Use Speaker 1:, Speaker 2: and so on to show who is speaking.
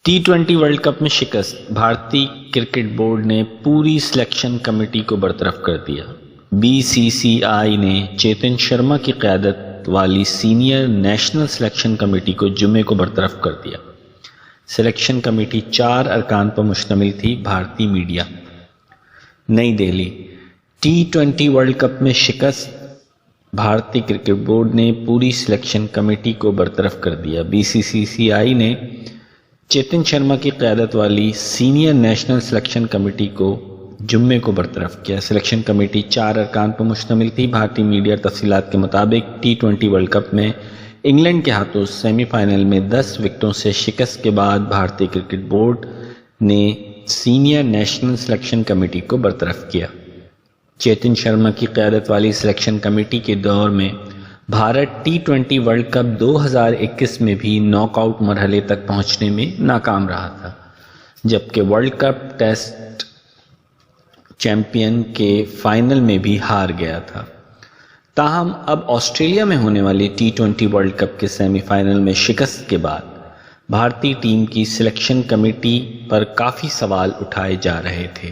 Speaker 1: ٹی20 world cup میں شکست، بھارتی کرکٹ بورڈ نے پوری سلیکشن کمیٹی کو برطرف کر دیا۔ بی سی سی آئی نے چیتن شرما کی قیادت والی سینئر نیشنل سلیکشن کمیٹی کو جمعے کو برطرف کر دیا۔ سلیکشن کمیٹی 4 ارکان پر مشتمل تھی۔ بھارتی میڈیا۔ نئی دہلی۔ ٹی20 ورلڈ کپ میں شکست، بھارتی کرکٹ بورڈ نے پوری سلیکشن کمیٹی کو برطرف کر دیا۔ بی سی سی آئی نے چیتن شرما کی قیادت والی سینئر نیشنل سلیکشن کمیٹی کو جمعے کو برطرف کیا۔ سلیکشن کمیٹی 4 ارکان پر مشتمل تھی۔ بھارتی میڈیا تفصیلات کے مطابق ٹی20 ورلڈ کپ میں انگلینڈ کے ہاتھوں سیمی فائنل میں 10 وکٹوں سے شکست کے بعد بھارتی کرکٹ بورڈ نے سینئر نیشنل سلیکشن کمیٹی کو برطرف کیا۔ چیتن شرما کی قیادت والی سلیکشن کمیٹی کے دور میں بھارت ٹی20 ورلڈ کپ 2021 میں بھی ناک آؤٹ مرحلے تک پہنچنے میں ناکام رہا تھا، جبکہ ورلڈ کپ ٹیسٹ چیمپئن کے فائنل میں بھی ہار گیا تھا۔ تاہم اب آسٹریلیا میں ہونے والی ٹی20 ورلڈ کپ کے سیمی فائنل میں شکست کے بعد بھارتی ٹیم کی سلیکشن کمیٹی پر کافی سوال اٹھائے جا رہے تھے۔